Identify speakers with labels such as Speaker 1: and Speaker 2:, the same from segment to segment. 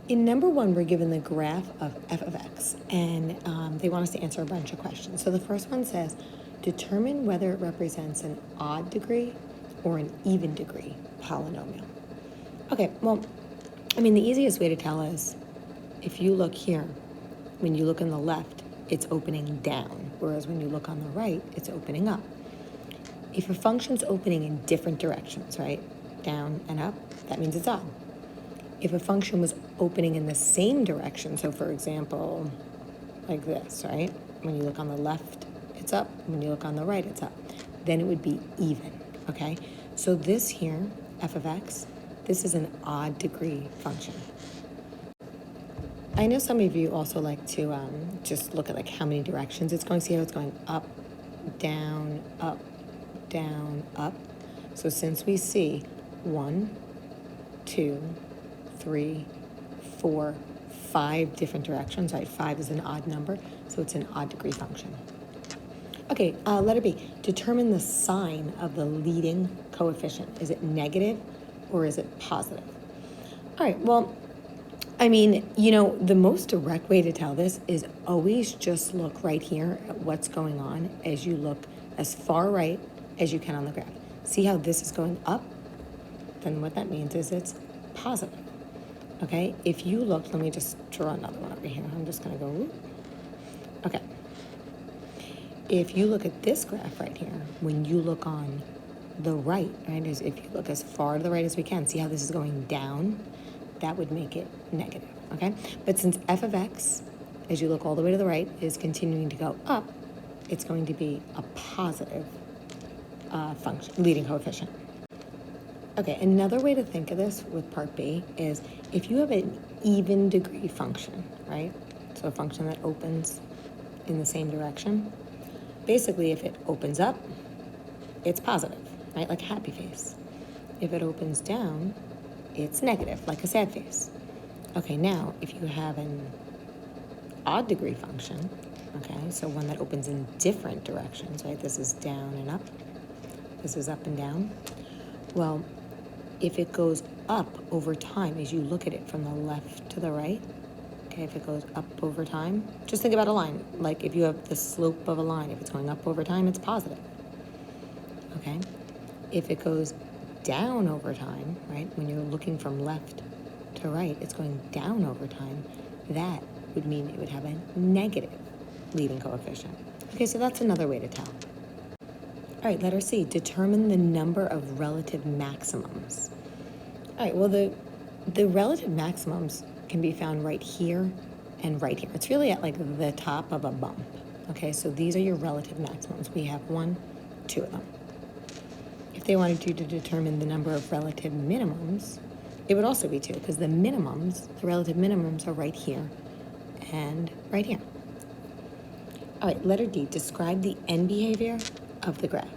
Speaker 1: In number one, we're given the graph of f of x, and they want us to answer a bunch of questions. So the first one says, determine whether it represents an odd degree or an even degree polynomial. Okay, well, I mean, the easiest way to tell is if you look here, when you look on the left, it's opening down, whereas when you look on the right, it's opening up. If a function's opening in different directions, right, down and up, that means it's odd. If a function was opening in the same direction, so for example, like this, right? When you look on the left, it's up. When you look on the right, it's up. Then it would be even, okay? So this here, f of x, this is an odd degree function. I know some of you also like to just look at like how many directions it's going. See how it's going up, down, up, down, up. So since we see 1, 2, 3, 4, 5 different directions, right? 5 is an odd number, so it's an odd degree function. Okay, letter B, determine the sign of the leading coefficient. Is it negative or is it positive? All right, well, I mean, you know, the most direct way to tell this is always just look right here at what's going on as you look as far right as you can on the graph. See how this is going up? Then what that means is it's positive. Okay, if you look, let me just draw another one over here. I'm just going to go, whoop. Okay. If you look at this graph right here, when you look on the right, right, is if you look as far to the right as we can, see how this is going down? That would make it negative, okay? But since f of x, as you look all the way to the right, is continuing to go up, it's going to be a positive function, leading coefficient. Okay, another way to think of this with part B is if you have an even degree function, right? So a function that opens in the same direction. Basically, if it opens up, it's positive, right? Like a happy face. If it opens down, it's negative, like a sad face. Okay, now, if you have an odd degree function, okay, so one that opens in different directions, right? This is down and up. This is up and down. Well, if it goes up over time, as you look at it from the left to the right, okay, if it goes up over time, just think about a line. Like if you have the slope of a line, if it's going up over time, it's positive, okay? If it goes down over time, right, when you're looking from left to right, it's going down over time, that would mean it would have a negative leading coefficient. Okay, so that's another way to tell. All right, letter C, determine the number of relative maximums. All right, well, the relative maximums can be found right here and right here. It's really at like the top of a bump. Okay, so these are your relative maximums. We have 1, 2 of them. If they wanted you to determine the number of relative minimums, it would also be 2, because the minimums, the relative minimums are right here and right here. All right, letter D, describe the end behavior of the graph.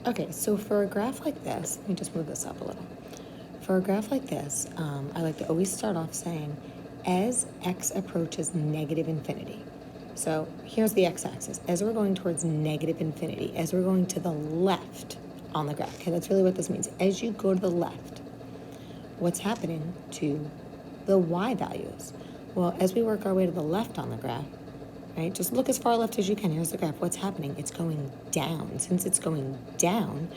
Speaker 1: Okay, so for a graph like this, let me just move this up a little. For a graph like this, I like to always start off saying, as x approaches negative infinity. So here's the x-axis. As we're going towards negative infinity, as we're going to the left on the graph, okay, that's really what this means. As you go to the left, what's happening to the y values? Well, as we work our way to the left on the graph, right, just look as far left as you can. Here's the graph. What's happening? It's going down. Since it's going down,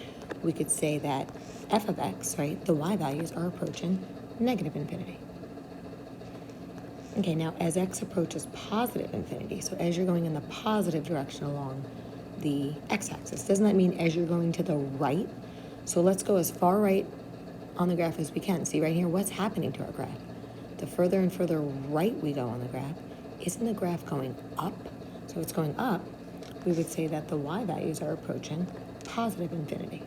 Speaker 1: we could say that f of x, right, the y values are approaching negative infinity. Okay, now as x approaches positive infinity, so as you're going in the positive direction along the x-axis, doesn't that mean as you're going to the right? So let's go as far right on the graph as we can. See right here, what's happening to our graph? The further and further right we go on the graph, isn't the graph going up? So it's going up, we would say that the y values are approaching positive infinity.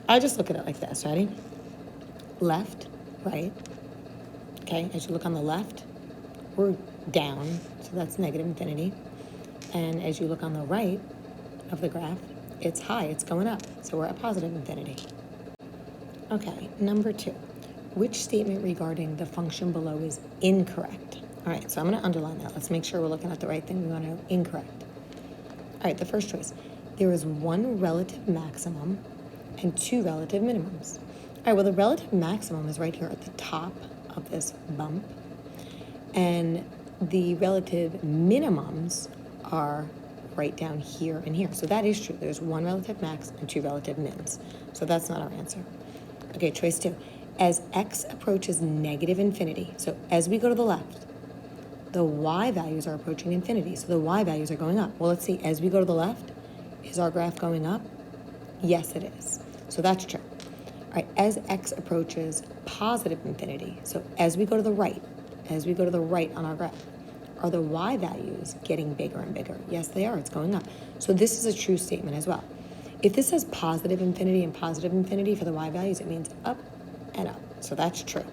Speaker 1: I just look at it like this, ready? Left, right. Okay, as you look on the left, we're down, so that's negative infinity. And as you look on the right of the graph, it's high, it's going up, so we're at positive infinity. Okay, number 2. Which statement regarding the function below is incorrect? All right, so I'm going to underline that. Let's make sure we're looking at the right thing. We want to know incorrect. All right, the first choice. There is 1 relative maximum and 2 relative minimums. All right, well, the relative maximum is right here at the top of this bump, and the relative minimums are right down here and here. So that is true. There's one relative max and two relative mins. So that's not our answer. Okay, choice 2. As x approaches negative infinity, so as we go to the left, the y values are approaching infinity. So the y values are going up. Well, let's see. As we go to the left, is our graph going up? Yes, it is. So that's true. All right, as x approaches positive infinity, so as we go to the right, on our graph, are the y values getting bigger and bigger? Yes, they are. It's going up. So this is a true statement as well. If this says positive infinity and positive infinity for the y values, it means up and up. So that's true.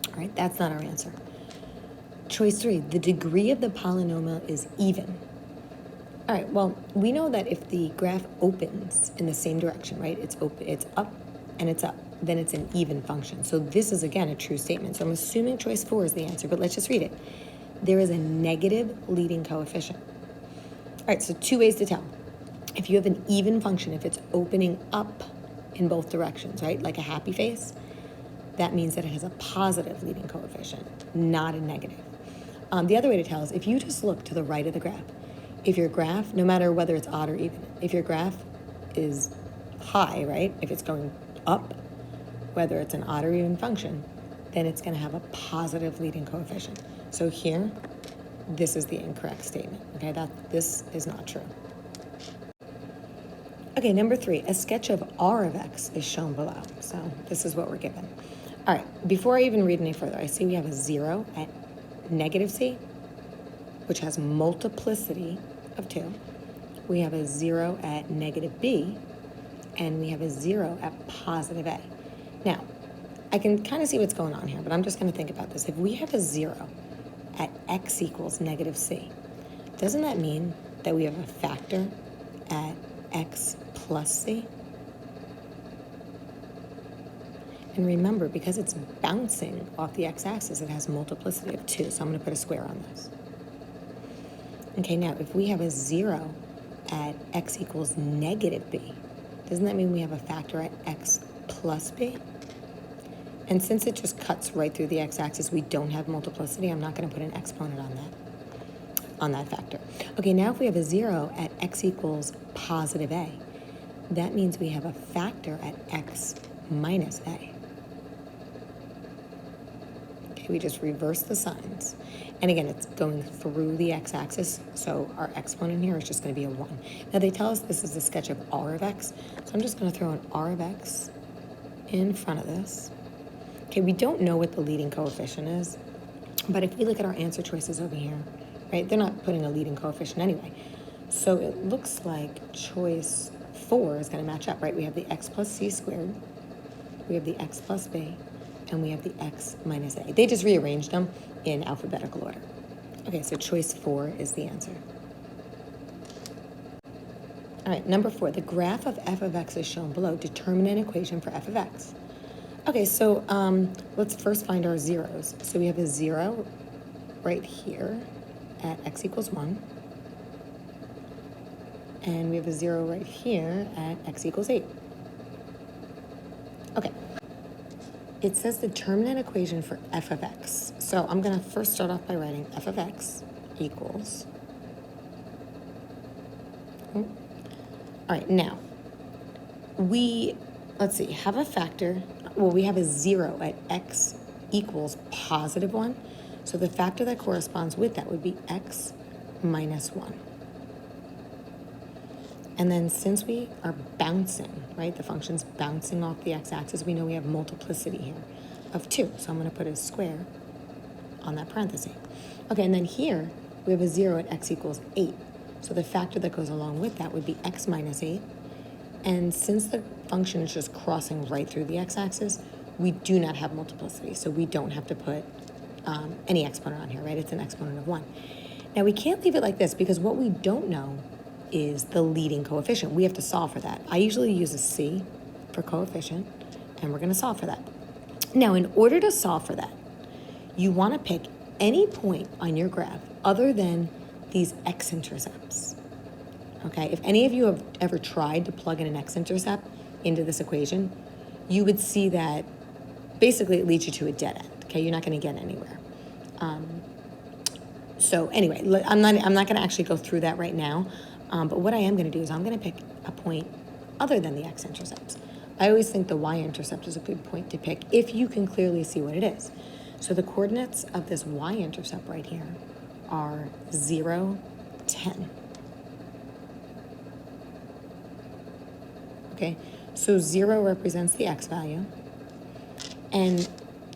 Speaker 1: All right, that's not our answer. Choice 3, the degree of the polynomial is even. All right, well, we know that if the graph opens in the same direction, right, it's up and it's up, then it's an even function. So this is, again, a true statement. So I'm assuming choice 4 is the answer, but let's just read it. There is a negative leading coefficient. All right, so 2 ways to tell. If you have an even function, if it's opening up in both directions, right, like a happy face, that means that it has a positive leading coefficient, not a negative. The other way to tell is if you just look to the right of the graph. If your graph, no matter whether it's odd or even, if your graph is high, right, if it's going up, whether it's an odd or even function, then it's going to have a positive leading coefficient. So here, this is the incorrect statement, okay? This is not true. Okay, number 3, a sketch of R of x is shown below. So this is what we're given. All right, before I even read any further, I see we have a 0 at negative c, which has multiplicity of 2. We have a 0 at negative b, and we have a 0 at positive a. Now, I can kind of see what's going on here, but I'm just going to think about this. If we have a 0 at x equals negative c, doesn't that mean that we have a factor at x plus c? And remember, because it's bouncing off the x-axis, it has multiplicity of 2, so I'm going to put a square on this. Okay, now if we have a 0 at x equals negative b, doesn't that mean we have a factor at x plus b? And since it just cuts right through the x-axis, we don't have multiplicity. I'm not going to put an exponent on that factor. Okay, now if we have a 0 at x equals positive a, that means we have a factor at x minus a. Okay, we just reverse the signs. And again, it's going through the x-axis, so our exponent here is just going to be a 1. Now they tell us this is a sketch of R of x, so I'm just going to throw an R of x in front of this. Okay, we don't know what the leading coefficient is, but if we look at our answer choices over here, right, they're not putting a leading coefficient anyway. So it looks like choice 4 is going to match up, right? We have the x plus c squared, we have the x plus b, and we have the x minus a. They just rearranged them in alphabetical order. Okay, so choice 4 is the answer. All right, number 4, the graph of f of x is shown below. Determine an equation for f of x. Okay, so let's first find our zeros. So we have a 0 right here at x equals 1. And we have a 0 right here at x equals 8. Okay. It says determine an equation for f of x. So I'm going to first start off by writing f of x equals. All right, now, let's see, have a factor. Well, we have a 0 at x equals positive 1. So the factor that corresponds with that would be x minus 1. And then since we are bouncing, right, the function's bouncing off the x-axis, we know we have multiplicity here of 2. So I'm going to put a square on that parenthesis. Okay, and then here we have a 0 at x equals 8. So the factor that goes along with that would be x minus 8. And since the function is just crossing right through the x-axis, we do not have multiplicity. So we don't have to put any exponent on here, right? It's an exponent of 1. Now we can't leave it like this because what we don't know is the leading coefficient. We have to solve for that. I usually use a c for coefficient, and we're going to solve for that. Now, in order to solve for that, you want to pick any point on your graph other than these x-intercepts. Okay, if any of you have ever tried to plug in an x-intercept into this equation, you would see that basically it leads you to a dead end. Okay, you're not going to get anywhere. So anyway, I'm not going to actually go through that right now. But what I am going to do is I'm going to pick a point other than the x-intercepts. I always think the y-intercept is a good point to pick if you can clearly see what it is. So the coordinates of this y-intercept right here are 0, 10. Okay, so 0 represents the x value, and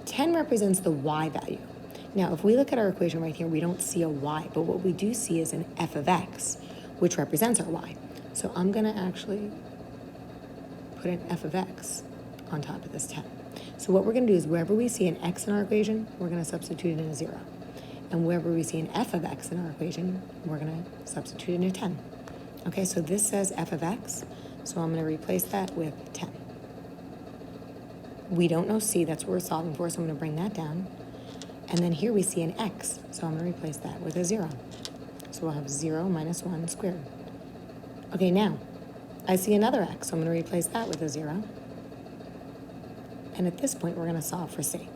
Speaker 1: 10 represents the y value. Now, if we look at our equation right here, we don't see a y, but what we do see is an f of x, which represents our y. So I'm going to actually put an f of x on top of this 10. So what we're going to do is wherever we see an x in our equation, we're going to substitute it in a 0. And wherever we see an f of x in our equation, we're going to substitute in a 10. Okay, so this says f of x, so I'm going to replace that with 10. We don't know c, that's what we're solving for, so I'm going to bring that down. And then here we see an x, so I'm going to replace that with a 0. So we'll have 0 minus 1 squared. Okay, now, I see another x, so I'm going to replace that with a 0. And at this point, we're going to solve for c.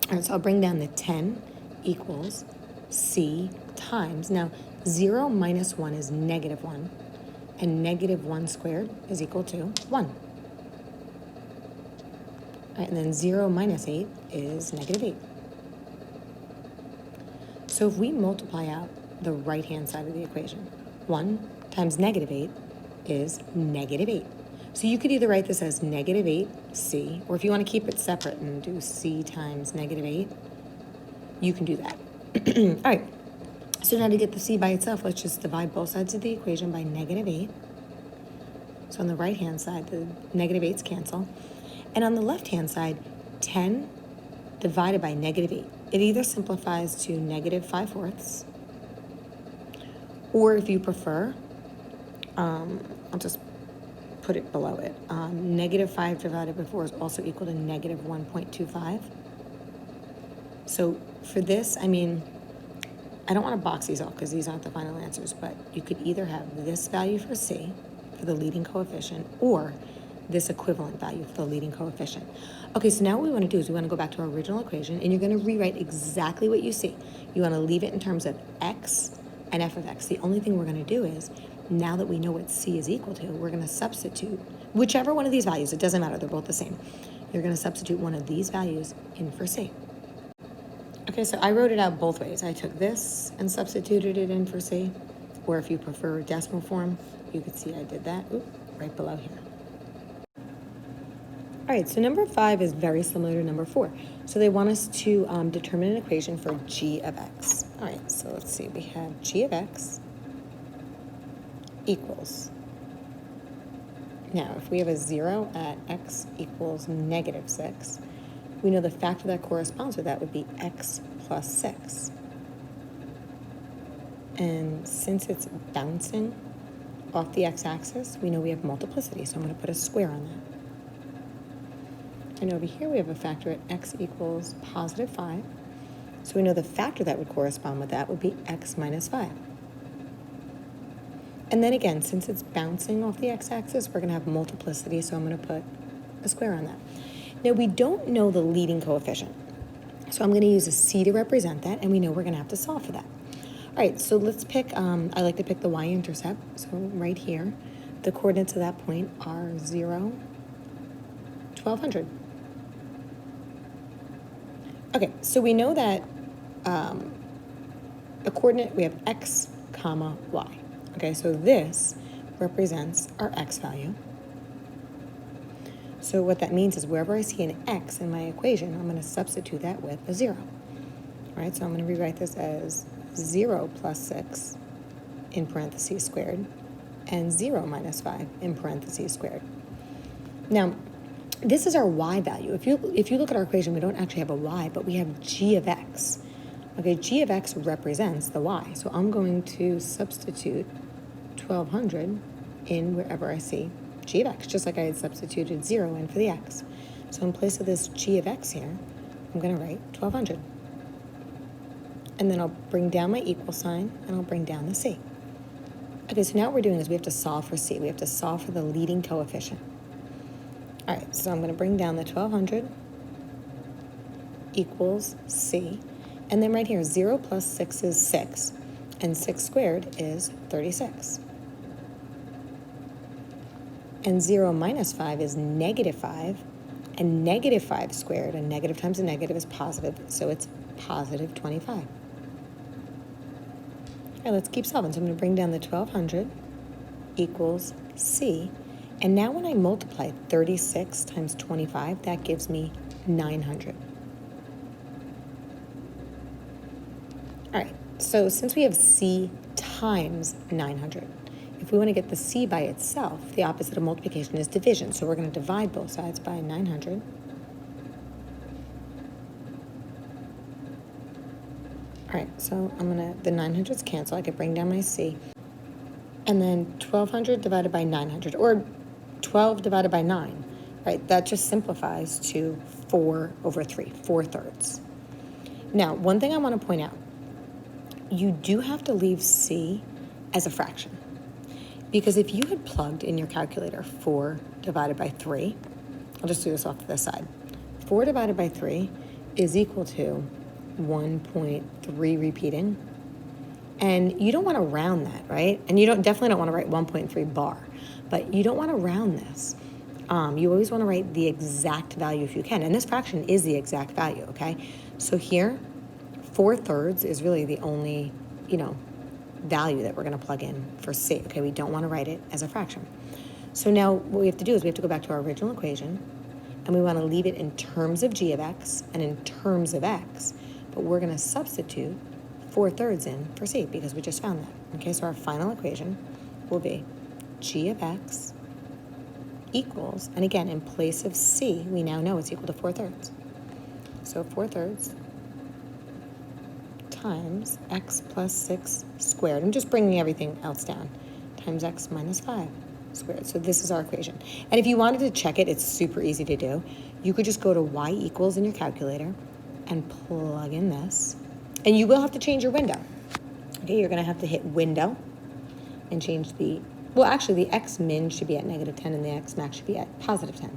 Speaker 1: All right, so I'll bring down the 10 equals c times. Now, 0 minus 1 is negative 1, and negative 1 squared is equal to 1. All right, and then 0 minus 8 is negative 8. So if we multiply out the right-hand side of the equation, 1 times negative 8 is negative 8. So you could either write this as negative 8c, or if you want to keep it separate and do c times negative 8, you can do that. All right, so now to get the c by itself, let's just divide both sides of the equation by negative 8. So on the right-hand side, the negative 8's cancel. And on the left-hand side, 10 divided by negative 8. It either simplifies to negative 5/4, or if you prefer, I'll just put it below it. Negative 5 divided by 4 is also equal to negative 1.25. So for this, I mean, I don't want to box these off because these aren't the final answers, but you could either have this value for c, for the leading coefficient, or this equivalent value for the leading coefficient. Okay, so now what we want to do is we want to go back to our original equation, and you're going to rewrite exactly what you see. You want to leave it in terms of x and f of x. The only thing we're going to do is, now that we know what c is equal to, we're going to substitute whichever one of these values. It doesn't matter. They're both the same. You're going to substitute one of these values in for c. Okay, so I wrote it out both ways. I took this and substituted it in for c, or if you prefer decimal form, you could see I did that right below here. All right, so number 5 is very similar to number 4. So they want us to determine an equation for g of x. All right, so let's see. We have g of x equals. Now, if we have a 0 at x equals negative 6, we know the factor that corresponds with that would be x plus 6. And since it's bouncing off the x-axis, we know we have multiplicity, so I'm going to put a square on that. And over here we have a factor at x equals positive 5. So we know the factor that would correspond with that would be x minus 5. And then again, since it's bouncing off the x-axis, we're going to have multiplicity, so I'm going to put a square on that. Now we don't know the leading coefficient, so I'm going to use a c to represent that, and we know we're going to have to solve for that. All right, so let's pick, I like to pick the y-intercept. So right here, the coordinates of that point are 0, 1200. Okay, so we know that a coordinate, we have x, comma, y. Okay, so this represents our x value. So what that means is wherever I see an x in my equation, I'm going to substitute that with a 0. All right, so I'm going to rewrite this as 0 plus 6 in parentheses squared and 0 minus 5 in parentheses squared. Now, this is our y value. If you look at our equation, we don't actually have a y, but we have g of x. Okay, g of x represents the y. So I'm going to substitute 1200 in wherever I see g of x, just like I had substituted 0 in for the x. So in place of this g of x here, I'm going to write 1200. And then I'll bring down my equal sign, and I'll bring down the c. Okay, so now what we're doing is we have to solve for c. We have to solve for the leading coefficient. All right, so I'm going to bring down the 1200 equals C. And then right here, 0 plus 6 is 6. And 6 squared is 36. And 0 minus 5 is negative 5. And negative 5 squared, and negative times a negative is positive, so it's positive 25. All right, let's keep solving. So I'm going to bring down the 1200 equals C. And now when I multiply 36 times 25, that gives me 900. All right, so since we have C times 900, if we want to get the C by itself, the opposite of multiplication is division. So we're going to divide both sides by 900. All right, so the 900s cancel. I could bring down my C. And then 1200 divided by 900, or 12 divided by 9, right? That just simplifies to 4 over 3, 4/3. Now, one thing I want to point out, you do have to leave C as a fraction. Because if you had plugged in your calculator 4 divided by 3, I'll just do this off to the side. 4 divided by 3 is equal to 1.3 repeating. And you don't want to round that, right? And you definitely don't want to write 1.3 bar. But you don't want to round this. You always want to write the exact value if you can. And this fraction is the exact value, okay? So here, 4/3 is really the only, value that we're going to plug in for C. Okay, we don't want to write it as a fraction. So now what we have to do is we have to go back to our original equation, and we want to leave it in terms of g of x and in terms of x, but we're going to substitute 4/3 in for C because we just found that. Okay, so our final equation will be g of x equals, and again, in place of C, we now know it's equal to 4/3. So 4/3 times x plus 6 squared. I'm just bringing everything else down. Times x minus 5 squared. So this is our equation. And if you wanted to check it, it's super easy to do. You could just go to y equals in your calculator and plug in this. And you will have to change your window. Okay, you're going to have to hit window and change the x min should be at -10 and the x max should be at +10.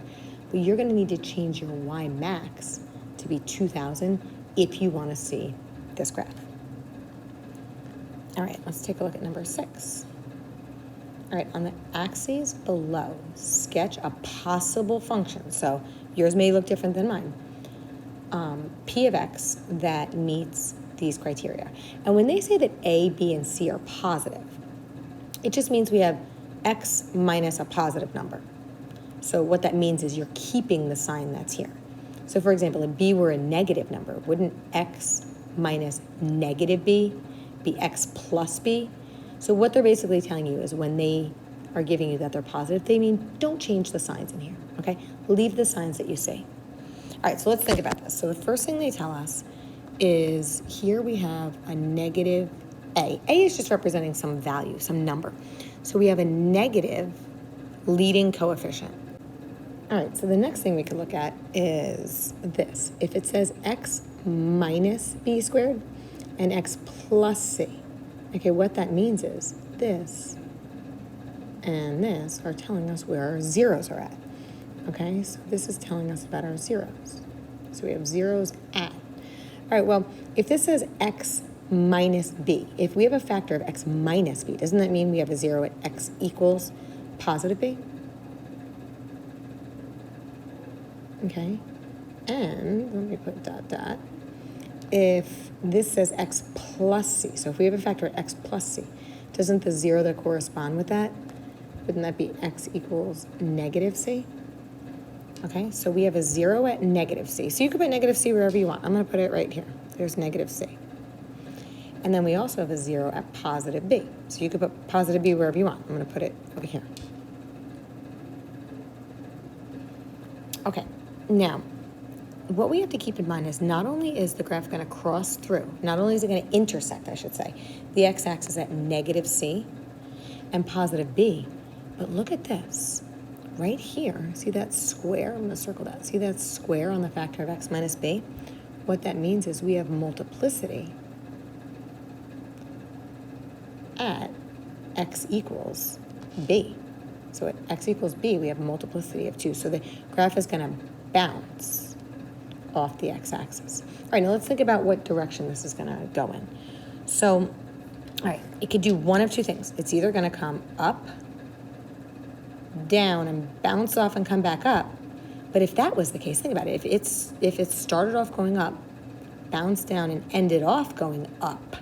Speaker 1: But you're going to need to change your y max to be 2000 if you want to see this graph. All right, let's take a look at number 6. All right, on the axes below, sketch a possible function. So yours may look different than mine. P of x that meets these criteria. And when they say that A, B, and C are positive, it just means we have x minus a positive number. So what that means is you're keeping the sign that's here. So for example, if B were a negative number, wouldn't x minus negative b be x plus b? So what they're basically telling you is when they are giving you that they're positive, they mean don't change the signs in here, okay? Leave the signs that you see. All right, so let's think about this. So the first thing they tell us is here we have a negative a. A is just representing some value, some number. So we have a negative leading coefficient. All right, so the next thing we could look at is this. If it says x minus b squared and x plus c, okay, what that means is this and this are telling us where our zeros are at. Okay, so this is telling us about our zeros. So we have zeros at. All right, well, if this says x minus b, if we have a factor of x minus b, doesn't that mean we have a 0 at x equals positive b? Okay, and let me put dot dot. If this says x plus c, so if we have a factor at x plus c, doesn't the 0 that correspond with that, wouldn't that be x equals negative c? Okay, so we have a 0 at negative c. So you could put negative c wherever you want. I'm going to put it right here. There's negative c. And then we also have a 0 at positive b. So you could put positive b wherever you want. I'm going to put it over here. Okay, now, what we have to keep in mind is not only is the graph going to cross through, not only is it going to intersect, I should say, the x-axis at negative c and positive b, but look at this. Right here, see that square? I'm going to circle that. See that square on the factor of x minus b? What that means is we have multiplicity at x equals b. So at x equals b, we have multiplicity of 2. So the graph is going to bounce off the x-axis. All right, now let's think about what direction this is going to go in. So, all right, it could do one of two things. It's either going to come up, down, and bounce off and come back up. But if that was the case, think about it. If it started off going up, bounced down, and ended off going up,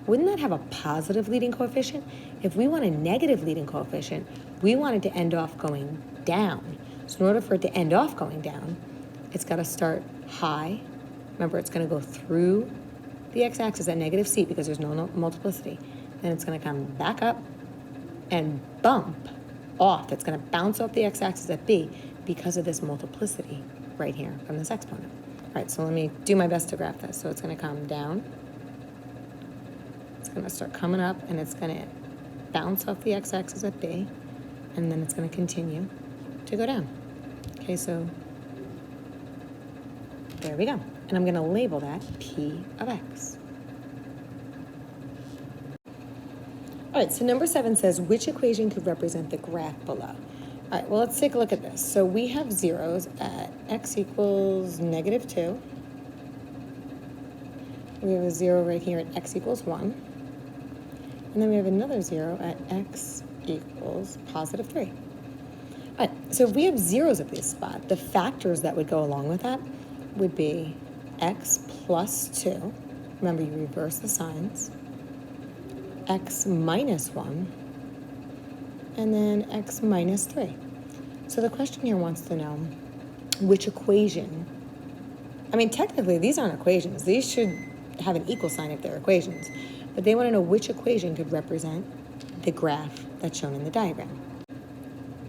Speaker 1: wouldn't that have a positive leading coefficient? If we want a negative leading coefficient, we want it to end off going down. So in order for it to end off going down, it's got to start high. Remember, it's going to go through the x-axis at negative c because there's no multiplicity. Then it's going to come back up and bump off. It's going to bounce off the x-axis at b because of this multiplicity right here from this exponent. All right, so let me do my best to graph this. So it's going to come down. It's going to start coming up, and it's going to bounce off the x-axis at b, and then it's going to continue to go down. Okay, so there we go. And I'm going to label that P of x. All right, so number 7 says, which equation could represent the graph below? All right, well, let's take a look at this. So we have zeros at x equals negative 2. We have a 0 right here at x equals 1. And then we have another 0 at x equals positive 3. All right, so if we have zeros at this spot, the factors that would go along with that would be x plus 2. Remember, you reverse the signs. X minus 1. And then x minus 3. So the question here wants to know which equation. I mean, technically, these aren't equations. These should have an equal sign if they're equations. But they want to know which equation could represent the graph that's shown in the diagram.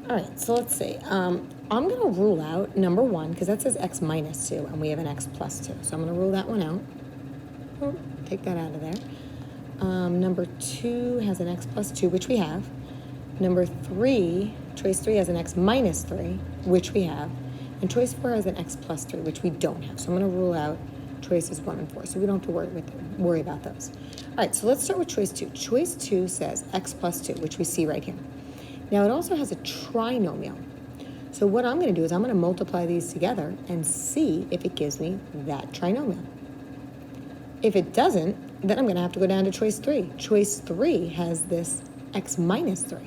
Speaker 1: All right, so let's see. I'm going to rule out number 1, because that says x minus 2, and we have an x plus 2. So I'm going to rule that one out. Oh, take that out of there. Number 2 has an x plus 2, which we have. Number 3, choice 3 has an x minus 3, which we have. And choice 4 has an x plus 3, which we don't have. So I'm going to rule out choices 1 and 4, so we don't have to worry about those. All right, so let's start with choice 2. Choice 2 says x plus 2, which we see right here. Now, it also has a trinomial. So what I'm going to do is I'm going to multiply these together and see if it gives me that trinomial. If it doesn't, then I'm going to have to go down to choice 3. Choice 3 has this x minus 3.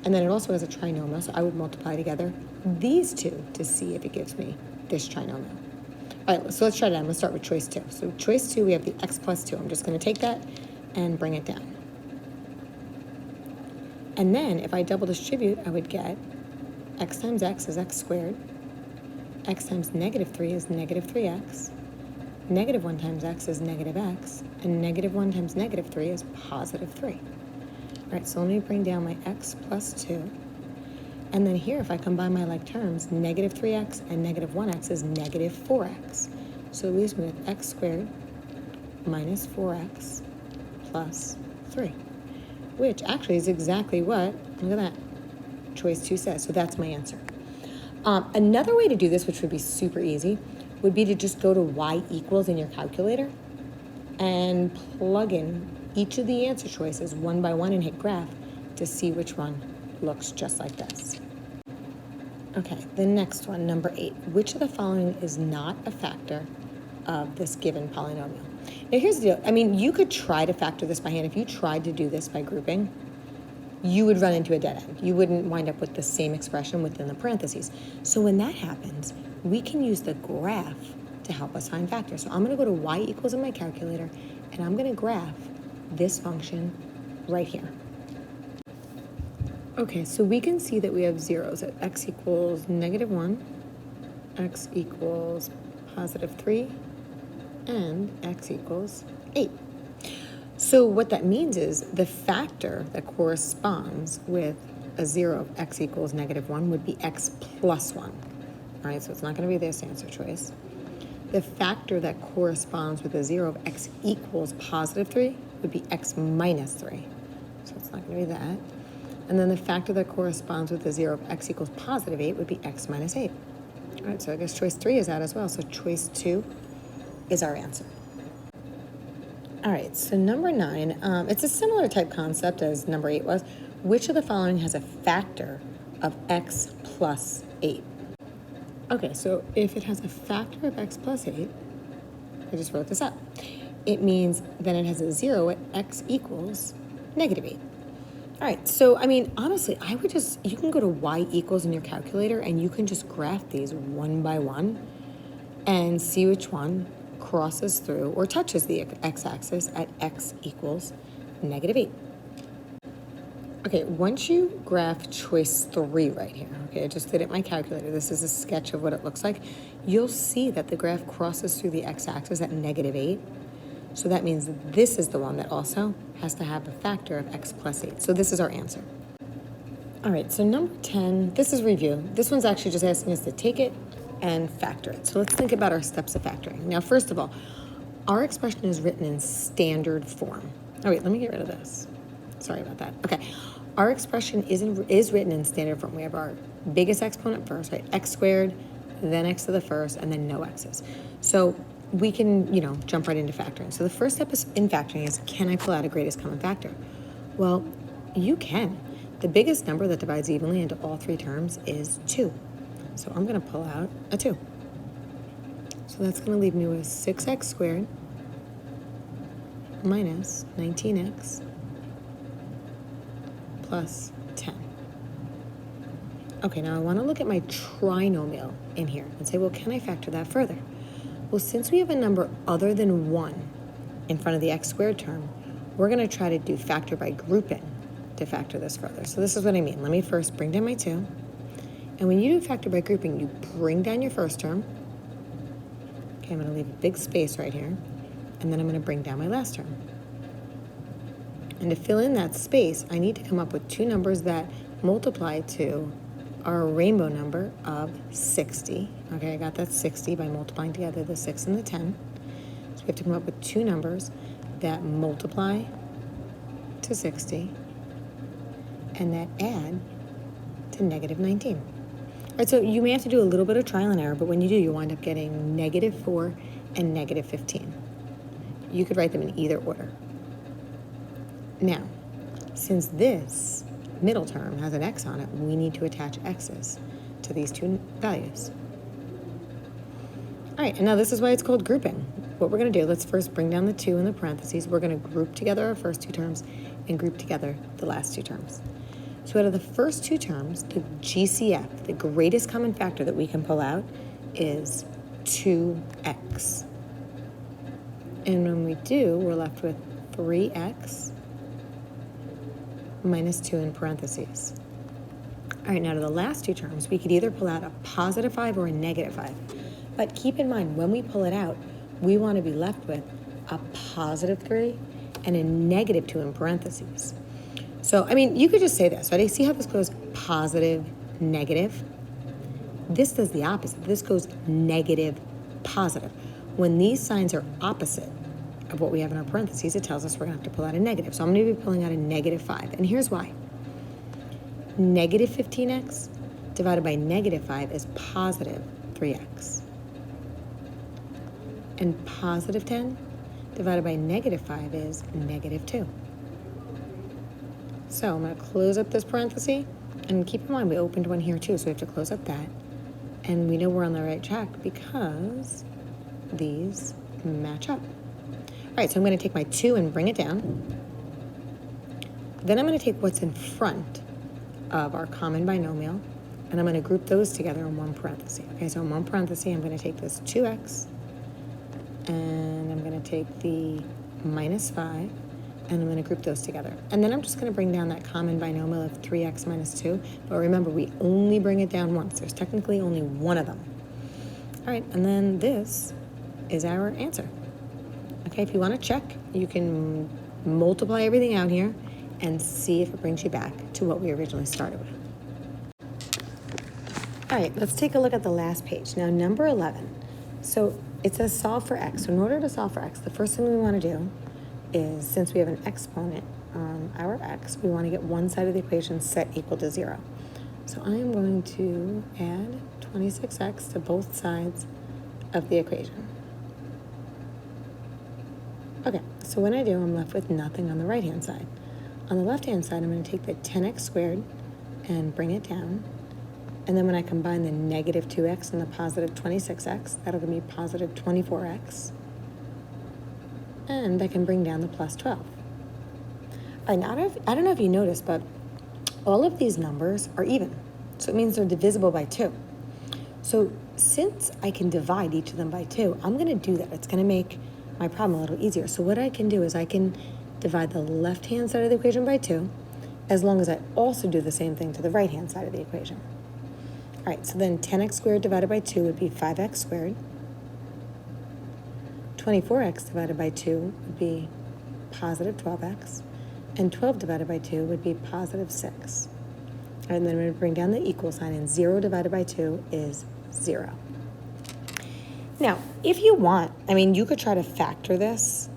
Speaker 1: And then it also has a trinomial, so I would multiply together these two to see if it gives me this trinomial. All right, so let's try that. I'm going to start with choice 2. So choice 2, we have the x plus 2. I'm just going to take that and bring it down. And then if I double distribute, I would get x times x is x squared. X times negative 3 is negative 3x. Negative 1 times x is negative x. And negative 1 times negative 3 is positive 3. All right, so let me bring down my x plus 2. And then here, if I combine my like terms, negative 3x and negative 1x is negative 4x. So it leaves me with x squared minus 4x plus 3, which actually is exactly what, look at that, choice 2 says. So that's my answer. Another way to do this, which would be super easy, would be to just go to y equals in your calculator and plug in each of the answer choices one by one and hit graph to see which one looks just like this. Okay, the next one, number 8. Which of the following is not a factor of this given polynomial? Now here's the deal. I mean, you could try to factor this by hand. If you tried to do this by grouping, you would run into a dead end. You wouldn't wind up with the same expression within the parentheses. So when that happens, we can use the graph to help us find factors. So I'm going to go to y equals in my calculator, and I'm going to graph this function right here. Okay, so we can see that we have zeros at x equals negative 1, x equals positive 3, and x equals 8. So what that means is the factor that corresponds with a 0 of x equals negative 1 would be x plus 1. All right, so it's not going to be this answer choice. The factor that corresponds with a 0 of x equals positive 3 would be x minus 3. So it's not going to be that. And then the factor that corresponds with the 0 of x equals positive 8 would be x minus 8. All right, so I guess choice 3 is out as well. So choice 2 is our answer. All right, so number 9, it's a similar type concept as number 8 was. Which of the following has a factor of x plus 8? Okay, so if it has a factor of x plus 8, I just wrote this up. It means that it has a 0 at x equals negative 8. All right, so I mean, honestly, you can go to y equals in your calculator and you can just graph these one by one and see which one crosses through or touches the x-axis at x equals negative 8. Okay, once you graph choice 3 right here, okay, I just did it in my calculator. This is a sketch of what it looks like. You'll see that the graph crosses through the x-axis at negative 8. So that means this is the one that also has to have a factor of x plus 8. So this is our answer. All right, so number 10, this is review. This one's actually just asking us to take it and factor it. So let's think about our steps of factoring. Now, first of all, our expression is written in standard form. Oh, wait, let me get rid of this. Sorry about that. Okay, our expression is written in standard form. We have our biggest exponent first, right? X squared, then x to the first, and then no x's. So we can, jump right into factoring. So the first step in factoring is, can I pull out a greatest common factor? Well, you can. The biggest number that divides evenly into all three terms is 2. So I'm going to pull out a 2. So that's going to leave me with 6x squared minus 19x plus 10. Okay, now I want to look at my trinomial in here and say, well, can I factor that further? Well, since we have a number other than 1 in front of the x squared term, we're going to try to do factor by grouping to factor this further. So this is what I mean. Let me first bring down my 2. And when you do factor by grouping, you bring down your first term. Okay, I'm going to leave a big space right here. And then I'm going to bring down my last term. And to fill in that space, I need to come up with two numbers that multiply to our rainbow number of 60. Okay, I got that 60 by multiplying together the 6 and the 10. So we have to come up with two numbers that multiply to 60 and that add to negative 19. All right, so you may have to do a little bit of trial and error, but when you do, you wind up getting negative 4 and negative 15. You could write them in either order. Now, since this middle term has an x on it, we need to attach x's to these two values. All right, and now this is why it's called grouping. What we're going to do, let's first bring down the 2 in the parentheses. We're going to group together our first two terms and group together the last two terms. So out of the first two terms, the GCF, the greatest common factor that we can pull out, is 2x. And when we do, we're left with 3x minus 2 in parentheses. All right, now to the last two terms, we could either pull out a positive 5 or a negative 5. But keep in mind, when we pull it out, we want to be left with a positive 3 and a negative 2 in parentheses. So, I mean, you could just say this, right? See how this goes positive, negative? This does the opposite. This goes negative, positive. When these signs are opposite of what we have in our parentheses, it tells us we're going to have to pull out a negative. So I'm going to be pulling out a negative 5. And here's why. Negative 15x divided by negative 5 is positive 3x. And positive 10 divided by negative 5 is negative 2. So I'm going to close up this parenthesis. And keep in mind, we opened one here too, so we have to close up that. And we know we're on the right track because these match up. All right, so I'm going to take my 2 and bring it down. Then I'm going to take what's in front of our common binomial, and I'm going to group those together in one parenthesis. Okay, so in one parenthesis, I'm going to take this 2x, and I'm going to take the minus 5, and I'm going to group those together. And then I'm just going to bring down that common binomial of 3x minus 2. But remember, we only bring it down once. There's technically only one of them. All right, and then this is our answer. Okay, if you want to check, you can multiply everything out here and see if it brings you back to what we originally started with. All right, let's take a look at the last page. Now, number 11. So it says solve for x. So in order to solve for x, the first thing we want to do is, since we have an exponent on our x, we want to get one side of the equation set equal to 0. So I am going to add 26x to both sides of the equation. Okay, so when I do, I'm left with nothing on the right-hand side. on the left-hand side, I'm going to take the 10x squared and bring it down. And then when I combine the negative 2x and the positive 26x, that'll give me positive 24x. And I can bring down the plus 12. All right, now I don't know if you noticed, but all of these numbers are even. So it means they're divisible by 2. So since I can divide each of them by 2, I'm going to do that. It's going to make my problem a little easier. So what I can do is I can divide the left-hand side of the equation by 2, as long as I also do the same thing to the right-hand side of the equation. All right, so then 10x squared divided by 2 would be 5x squared. 24x divided by 2 would be positive 12x. And 12 divided by 2 would be positive 6. And then I'm going to bring down the equal sign, and 0 divided by 2 is 0. Now, if you want, you could try to factor this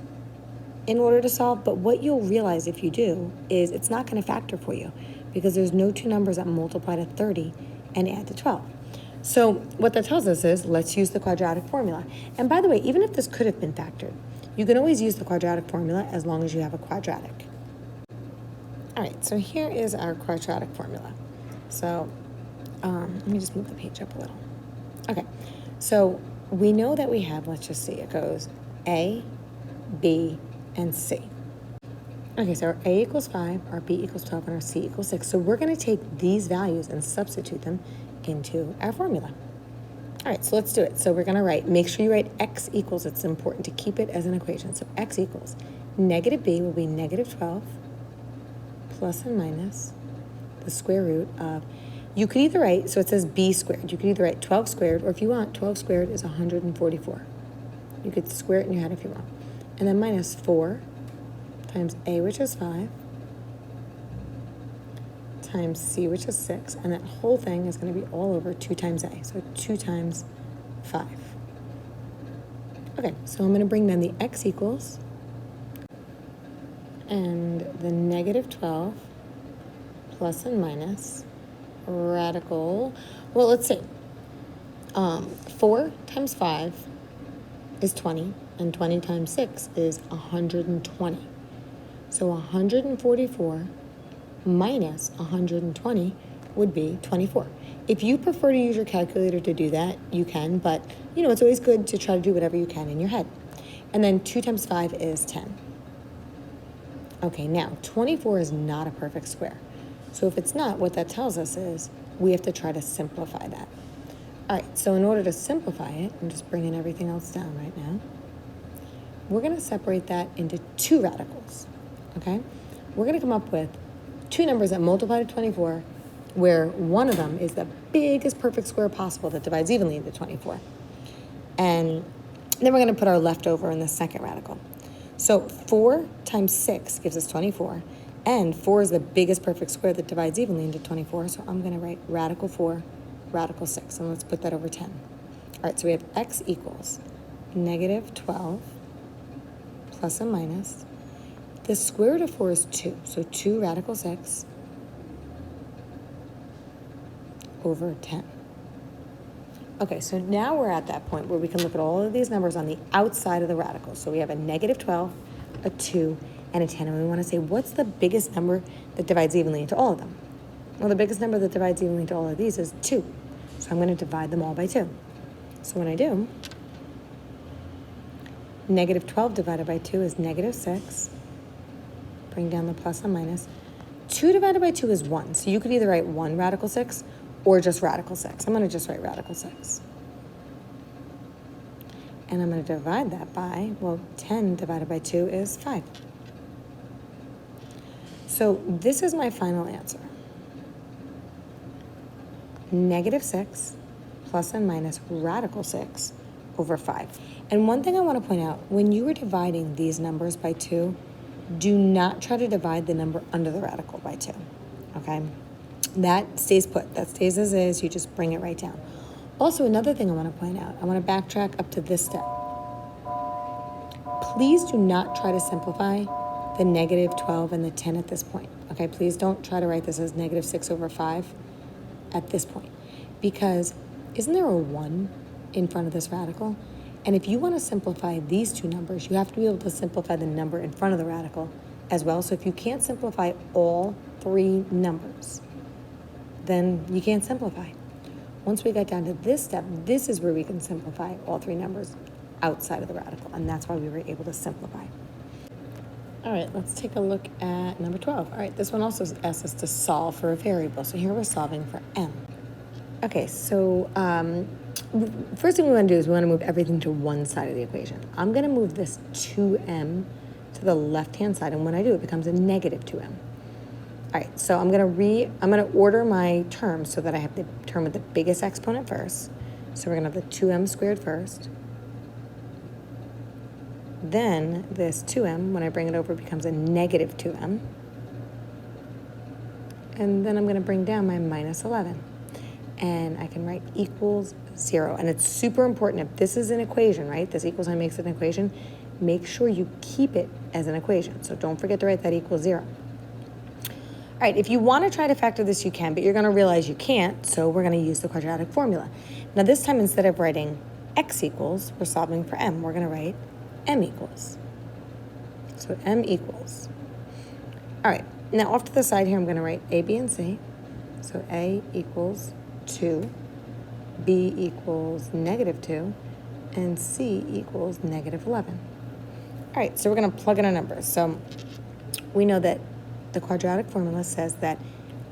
Speaker 1: in order to solve, but what you'll realize if you do is it's not going to factor for you because there's no two numbers that multiply to 30 and add to 12. So what that tells us is let's use the quadratic formula. And by the way, even if this could have been factored, you can always use the quadratic formula as long as you have a quadratic. All right, so here is our quadratic formula. So let me just move the page up a little. Okay, so we know that we have, let's just see, it goes A, B, and C. Okay, so our A equals 5, our B equals 12, and our C equals 6. So we're going to take these values and substitute them into our formula. All right, so let's do it. So we're going to write, make sure you write x equals. It's important to keep it as an equation. So x equals negative B will be negative 12 plus and minus the square root of, you could either write, so it says B squared. You could either write 12 squared, or if you want, 12 squared is 144. You could square it in your head if you want. And then minus 4 times A, which is 5, times C, which is 6, and that whole thing is going to be all over 2 times A, so 2 times 5. Okay, so I'm going to bring down the x equals and the negative 12 plus and minus radical, well, let's see, 4 times 5 is 20, and 20 times 6 is 120. So 144 minus 120 would be 24. If you prefer to use your calculator to do that, you can, but it's always good to try to do whatever you can in your head. And then 2 times 5 is 10. Okay, now 24 is not a perfect square. So if it's not, what that tells us is we have to try to simplify that. All right, so in order to simplify it, I'm just bringing everything else down right now. We're going to separate that into 2 radicals, okay? We're going to come up with 2 numbers that multiply to 24, where one of them is the biggest perfect square possible that divides evenly into 24. And then we're going to put our leftover in the second radical. So 4 times 6 gives us 24, and 4 is the biggest perfect square that divides evenly into 24, so I'm going to write radical 4, radical 6, and let's put that over 10. All right, so we have x equals negative 12 plus and minus. The square root of 4 is 2, so 2 radical 6 over 10. Okay, so now we're at that point where we can look at all of these numbers on the outside of the radical. So we have a negative 12, a 2, and a 10, and we want to say, what's the biggest number that divides evenly into all of them? Well, the biggest number that divides evenly into all of these is 2. So I'm going to divide them all by 2. So when I do, negative 12 divided by 2 is negative 6. Bring down the plus and minus. 2 divided by 2 is 1. So you could either write 1 radical 6 or just radical 6. I'm going to just write radical 6. And I'm going to divide that by, 10 divided by 2 is 5. So this is my final answer. Negative 6 plus and minus radical 6 over 5. And one thing I want to point out, when you are dividing these numbers by 2, do not try to divide the number under the radical by 2, okay? That stays put. That stays as is. You just bring it right down. Also, another thing I want to point out, I want to backtrack up to this step. Please do not try to simplify the negative 12 and the 10 at this point, okay? Please don't try to write this as negative 6 over 5 at this point, because isn't there a 1 in front of this radical? And if you want to simplify these two numbers, you have to be able to simplify the number in front of the radical as well. So if you can't simplify all three numbers, then you can't simplify. Once we got down to this step, this is where we can simplify all three numbers outside of the radical, and that's why we were able to simplify. All right, let's take a look at number 12. All right, this one also asks us to solve for a variable. So here we're solving for m. Okay, so first thing we want to do is we want to move everything to one side of the equation. I'm going to move this 2m to the left-hand side, and when I do, it becomes a negative 2m. All right, so I'm going to order my terms so that I have the term with the biggest exponent first. So we're going to have the 2m squared first. Then this 2m, when I bring it over, becomes a negative 2m. And then I'm going to bring down my minus 11. And I can write equals 0. And it's super important, if this is an equation, right, this equal sign makes it an equation, make sure you keep it as an equation. So don't forget to write that equals 0. All right, if you want to try to factor this, you can, but you're going to realize you can't, so we're going to use the quadratic formula. Now this time, instead of writing x equals, we're solving for m. We're going to write m equals. So m equals. All right, now off to the side here, I'm going to write a, b, and c. So a equals 2, b equals negative 2, and c equals negative 11. All right, so we're going to plug in our numbers. So we know that the quadratic formula says that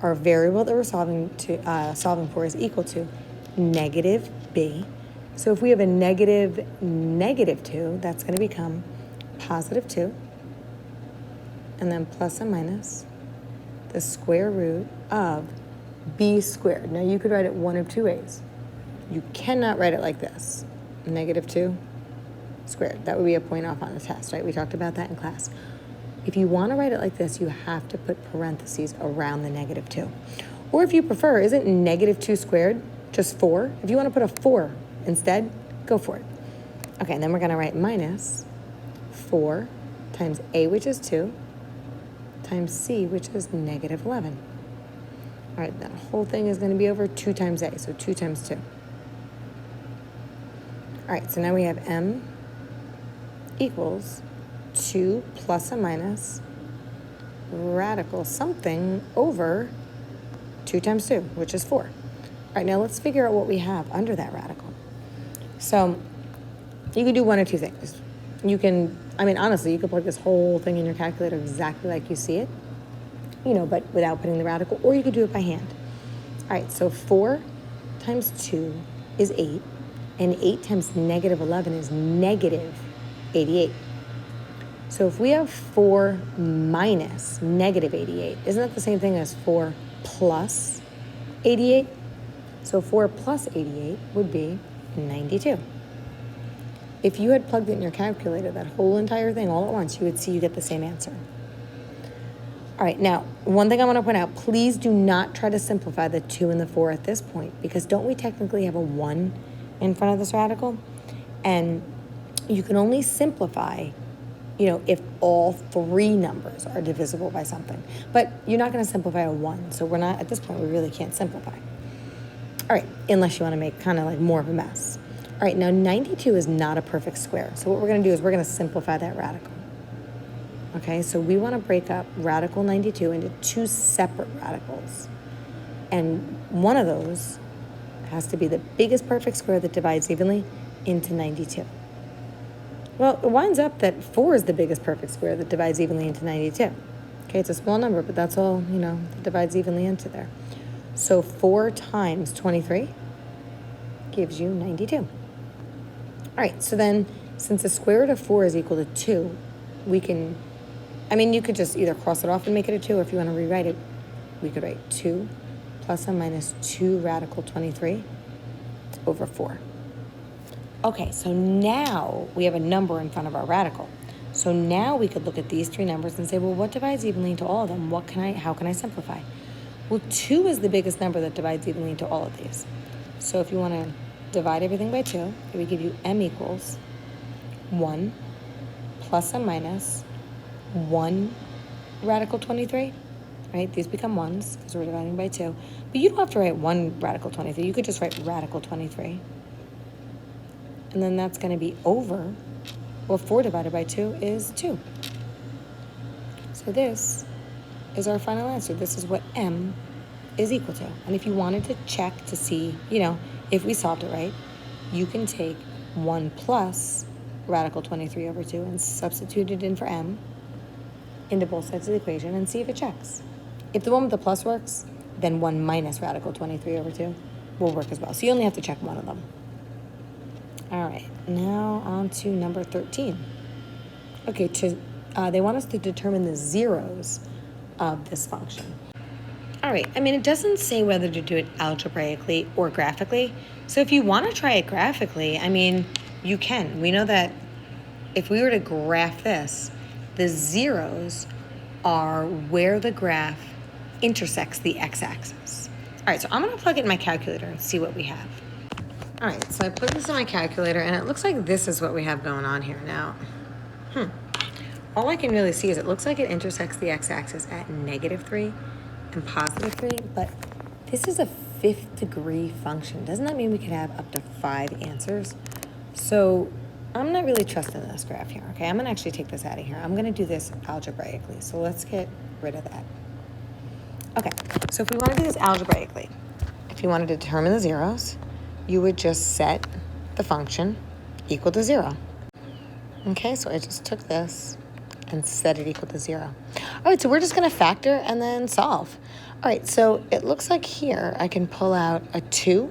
Speaker 1: our variable that we're solving for is equal to negative b. So if we have a negative 2, that's going to become positive 2, and then plus and minus the square root of b squared. Now you could write it one of two ways. You cannot write it like this, negative 2 squared. That would be a point off on the test, right? We talked about that in class. If you want to write it like this, you have to put parentheses around the negative 2. Or if you prefer, isn't negative 2 squared just 4? If you want to put a 4 instead, go for it. Okay, and then we're going to write minus 4 times a, which is 2, times c, which is negative 11. All right, that whole thing is going to be over 2 times a, so 2 times 2. All right, so now we have m equals 2 plus or minus radical something over 2 times 2, which is 4. All right, now let's figure out what we have under that radical. So you can do one or two things. You can, honestly, you could plug this whole thing in your calculator exactly like you see it, but without putting the radical, or you could do it by hand. All right, so 4 times 2 is 8, and 8 times negative 11 is negative 88. So if we have 4 minus negative 88, isn't that the same thing as 4 plus 88? So 4 plus 88 would be 92. If you had plugged it in your calculator, that whole entire thing all at once, you would see you get the same answer. All right, now, one thing I want to point out, please do not try to simplify the 2 and the 4 at this point, because don't we technically have a 1 in front of this radical? And you can only simplify, if all three numbers are divisible by something. But you're not going to simplify a 1, so we're not, at this point, we really can't simplify. All right, unless you want to make kind of like more of a mess. All right, now 92 is not a perfect square. So what we're going to do is we're going to simplify that radical. Okay, so we want to break up radical 92 into 2 separate radicals. And one of those has to be the biggest perfect square that divides evenly into 92. Well, it winds up that 4 is the biggest perfect square that divides evenly into 92. Okay, it's a small number, but that's all, that divides evenly into there. So 4 times 23 gives you 92. All right, so then since the square root of 4 is equal to 2, we can, you could just either cross it off and make it a 2, or if you want to rewrite it, we could write 2 plus or minus 2 radical 23 over 4. Okay, so now we have a number in front of our radical. So now we could look at these three numbers and say, well, what divides evenly into all of them? How can I simplify? Well, 2 is the biggest number that divides evenly into all of these. So if you want to divide everything by 2, it would give you m equals 1 plus or minus 1 radical 23, right? These become 1s because we're dividing by 2. But you don't have to write 1 radical 23. You could just write radical 23. And then that's going to be over, well, 4 divided by 2 is 2. So So this is our final answer. This is what m is equal to. And if you wanted to check to see, if we solved it right, you can take 1 plus radical 23 over 2 and substitute it in for m into both sides of the equation and see if it checks. If the one with the plus works, then 1 minus radical 23 over 2 will work as well. So you only have to check one of them. All right, now on to number 13. Okay, they want us to determine the zeros of this function. All right, it doesn't say whether to do it algebraically or graphically. So if you want to try it graphically, you can. We know that if we were to graph this, the zeros are where the graph intersects the x-axis. All right, so I'm going to plug it in my calculator and see what we have. All right, so I put this in my calculator, and it looks like this is what we have going on here now. All I can really see is it looks like it intersects the x-axis at -3 and +3, but this is a 5th degree function. Doesn't that mean we could have up to 5 answers? So I'm not really trusting this graph here, okay? I'm gonna actually take this out of here. I'm gonna do this algebraically, so let's get rid of that. Okay, so if we wanna do this algebraically, if you wanted to determine the zeros, you would just set the function equal to 0. Okay, so I just took this and set it equal to 0. All right, so we're just gonna factor and then solve. All right, so it looks like here I can pull out a 2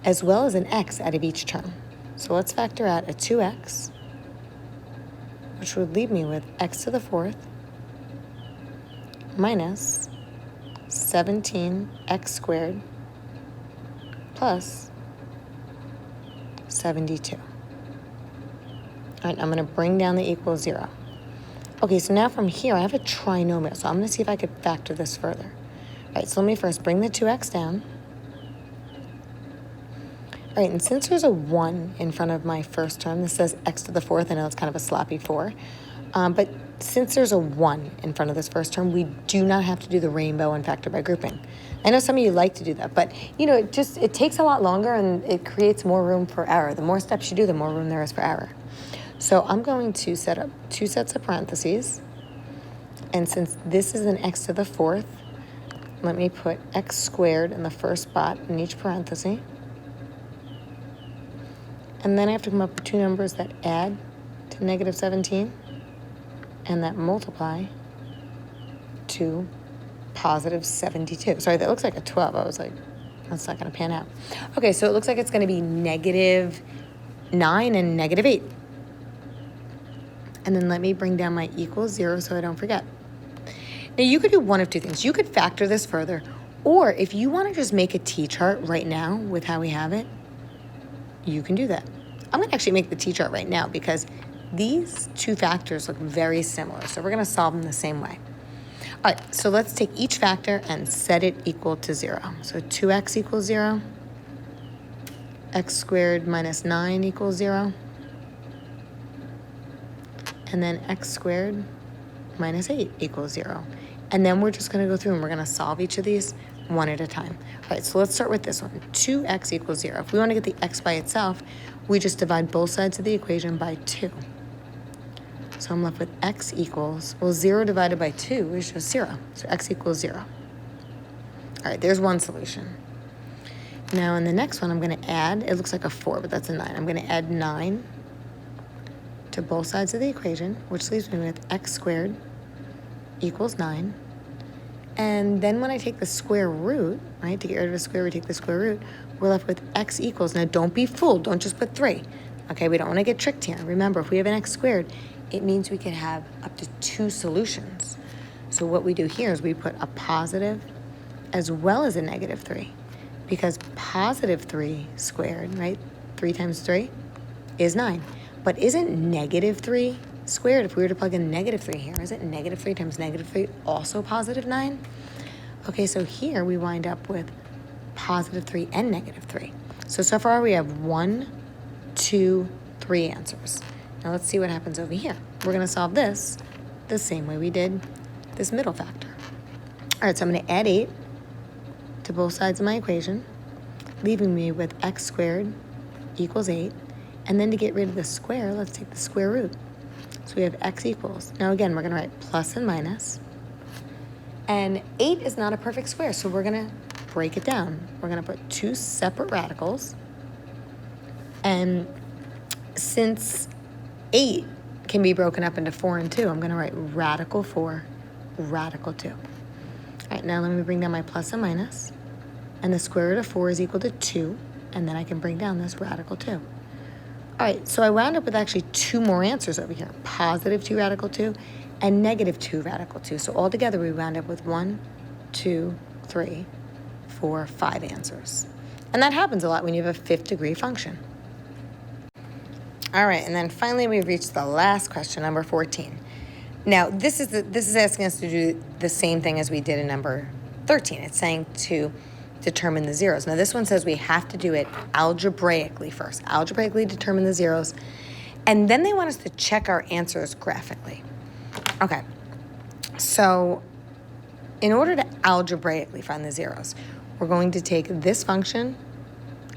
Speaker 1: as well as an x out of each term. So let's factor out a 2x, which would leave me with x to the 4th minus 17x squared plus 72. All right, I'm gonna bring down the equal 0. Okay, so now from here, I have a trinomial, so I'm gonna see if I could factor this further. All right, so let me first bring the 2x down. All right, and since there's a 1 in front of my first term, this says x to the 4th, I know it's kind of a sloppy 4, but since there's a 1 in front of this first term, we do not have to do the rainbow and factor by grouping. I know some of you like to do that, but it takes a lot longer and it creates more room for error. The more steps you do, the more room there is for error. So I'm going to set up 2 sets of parentheses, and since this is an x to the 4th, let me put x squared in the first spot in each parenthesis. And then I have to come up with 2 numbers that add to -17 and that multiply to +72. Sorry, that looks like a 12. I was like, that's not going to pan out. Okay, so it looks like it's going to be -9 and -8. And then let me bring down my equal 0 so I don't forget. Now you could do one of 2 things. You could factor this further, or if you want to just make a t-chart right now with how we have it, you can do that. I'm gonna actually make the t-chart right now because these 2 factors look very similar. So we're gonna solve them the same way. All right, so let's take each factor and set it equal to 0. So 2x equals 0, x squared minus 9 equals 0, and then x squared minus 8 equals 0. And then we're just gonna go through and we're gonna solve each of these one at a time. All right, so let's start with this one. 2x equals 0. If we wanna get the x by itself, we just divide both sides of the equation by 2. So I'm left with x equals, 0 divided by 2 is just 0. So x equals 0. All right, there's one solution. Now in the next one, I'm gonna add, it looks like a 4, but that's a 9. I'm gonna add 9 to both sides of the equation, which leaves me with x squared equals 9. And then when I take the square root, right, to get rid of a square, we take the square root, we're left with x equals, now don't be fooled, don't just put 3. Okay, we don't want to get tricked here. Remember, if we have an x squared, it means we can have up to 2 solutions. So what we do here is we put a positive as well as a -3, because +3 squared, right, 3 times 3 is 9. But isn't -3 squared, if we were to plug in -3 here, isn't -3 times -3 also +9? Okay, so here we wind up with +3 and -3. So far we have 1, 2, 3 answers. Now let's see what happens over here. We're gonna solve this the same way we did this middle factor. All right, so I'm gonna add 8 to both sides of my equation, leaving me with x squared equals 8. And then to get rid of the square, let's take the square root. So we have x equals. Now again, we're gonna write plus and minus. And 8 is not a perfect square, so we're going to break it down. We're going to put 2 separate radicals. And since 8 can be broken up into 4 and 2, I'm going to write radical 4, radical 2. All right, now let me bring down my plus and minus. And the square root of 4 is equal to 2. And then I can bring down this radical 2. All right, so I wound up with actually 2 more answers over here. Positive 2 radical 2 and negative 2 radical 2. So altogether we wound up with 1, 2, 3, 4, 5 answers. And that happens a lot when you have a 5th degree function. All right, and then finally we've reached the last question, number 14. Now, this is asking us to do the same thing as we did in number 13. It's saying to determine the zeros. Now, this one says we have to do it algebraically first. Algebraically determine the zeros. And then they want us to check our answers graphically. Okay, so in order to algebraically find the zeros, we're going to take this function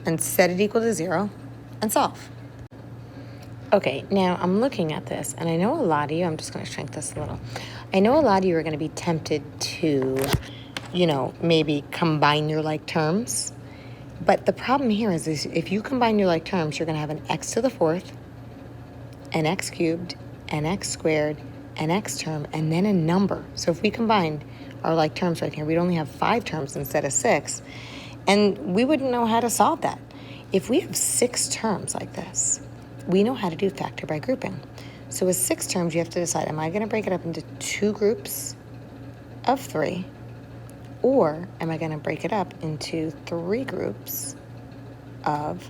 Speaker 1: and set it equal to 0 and solve. Okay, now I'm looking at this, and I know a lot of you, I'm just going to shrink this a little. I know a lot of you are going to be tempted to, maybe combine your like terms. But the problem here is if you combine your like terms, you're going to have an x to the 4th, an x cubed, an x squared, an x term, and then a number. So if we combined our like terms right here, we'd only have 5 terms instead of 6, and we wouldn't know how to solve that. If we have 6 terms like this, we know how to do factor by grouping. So with 6 terms, you have to decide, am I going to break it up into 2 groups of 3, or am I going to break it up into 3 groups of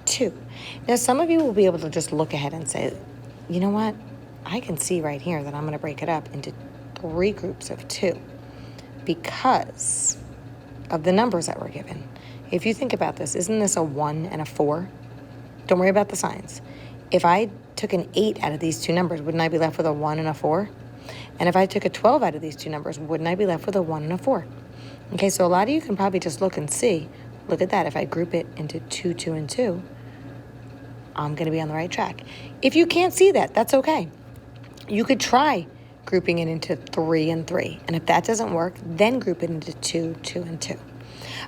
Speaker 1: 2? Now, some of you will be able to just look ahead and say, you know what? I can see right here that I'm going to break it up into 3 groups of 2 because of the numbers that were given. If you think about this, isn't this a 1 and a 4? Don't worry about the signs. If I took an 8 out of these 2 numbers, wouldn't I be left with a 1 and a 4? And if I took a 12 out of these 2 numbers, wouldn't I be left with a 1 and a 4? Okay, so a lot of you can probably just look and see. Look at that. If I group it into 2, 2, and 2, I'm going to be on the right track. If you can't see that, that's okay. You could try grouping it into 3 and 3. And if that doesn't work, then group it into 2, 2, and 2. All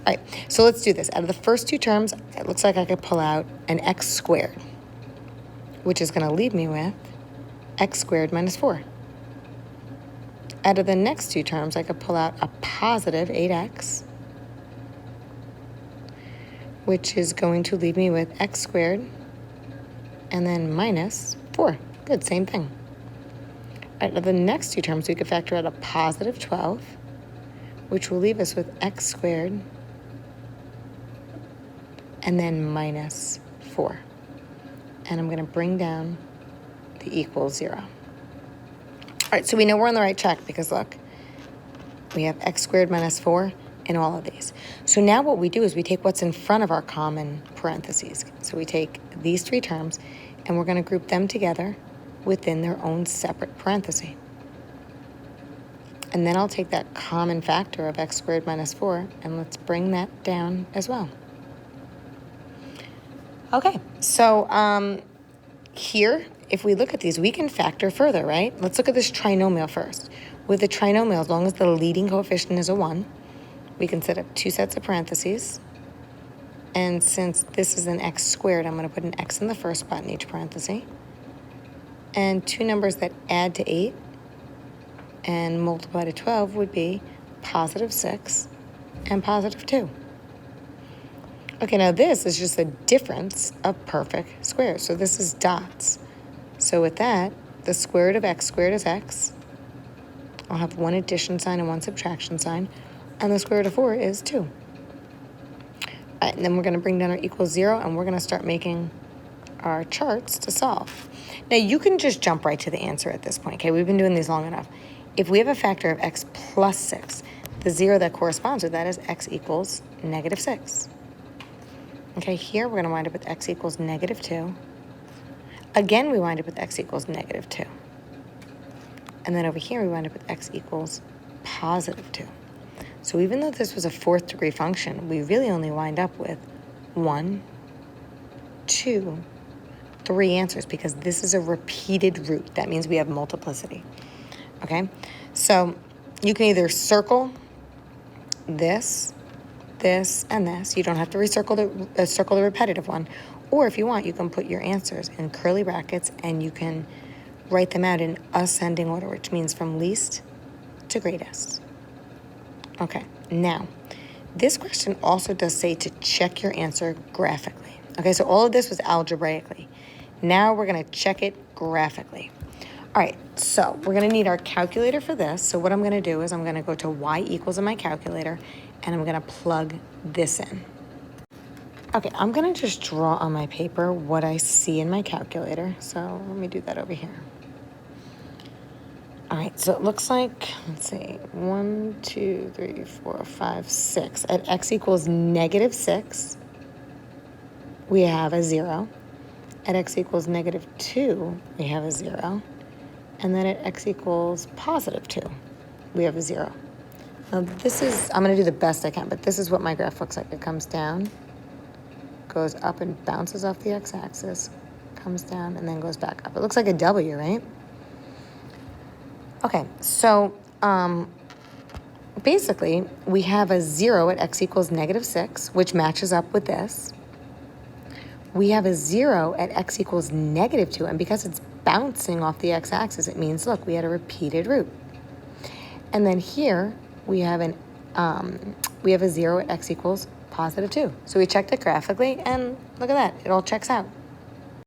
Speaker 1: right, so let's do this. Out of the first 2 terms, it looks like I could pull out an x squared, which is going to leave me with x squared minus 4. Out of the next 2 terms, I could pull out a positive 8x, which is going to leave me with x squared and then minus 4. Good, same thing. Out of the next 2 terms, we could factor out a positive 12, which will leave us with x squared and then minus 4. And I'm going to bring down the equals 0. All right, so we know we're on the right track because, look, we have x squared minus 4 in all of these. So now what we do is we take what's in front of our common parentheses. So we take these 3 terms, and we're going to group them together within their own separate parenthesis. And then I'll take that common factor of x squared minus 4, and let's bring that down as well. Okay, so here, if we look at these, we can factor further, right? Let's look at this trinomial first. With the trinomial, as long as the leading coefficient is a 1, we can set up 2 sets of parentheses. And since this is an x squared, I'm going to put an x in the first spot in each parenthesis. And 2 numbers that add to 8 and multiply to 12 would be positive 6 and positive 2. Okay, now this is just a difference of perfect squares. So this is dots. So with that, the square root of x squared is x. I'll have 1 addition sign and 1 subtraction sign. And the square root of 4 is 2. All right, and then we're going to bring down our equals 0, and we're going to start making our charts to solve. Now, you can just jump right to the answer at this point, okay? We've been doing these long enough. If we have a factor of x plus 6, the 0 that corresponds with that is x equals negative 6. Okay, here we're going to wind up with x equals negative 2. Again, we wind up with x equals negative 2. And then over here, we wind up with x equals positive 2. So even though this was a 4th degree function, we really only wind up with 1, 2, 3 answers because this is a repeated root. That means we have multiplicity. Okay, so you can either circle this, this, and this. You don't have to circle the repetitive one. Or if you want, you can put your answers in curly brackets and you can write them out in ascending order, which means from least to greatest. Okay, now, this question also does say to check your answer graphically. Okay, so all of this was algebraically. Now we're going to check it graphically. All right, so we're going to need our calculator for this. So what I'm going to do is I'm going to go to y equals in my calculator, and I'm going to plug this in. Okay, I'm going to just draw on my paper what I see in my calculator. So let me do that over here. All right, so it looks like, let's see, 1, 2, 3, 4, 5, 6. At x equals -6, we have a 0. At x equals -2, we have a 0. And then at x equals +2, we have a 0. Now this is, I'm going to do the best I can, but this is what my graph looks like. It comes down, goes up and bounces off the x-axis, comes down, and then goes back up. It looks like a W, right? Okay, so basically, we have a 0 at x equals -6, which matches up with this. We have a 0 at x equals -2, and because it's bouncing off the x-axis, it means, look, we had a repeated root. And then here, we have a 0 at x equals +2. So we checked it graphically, and look at that, it all checks out.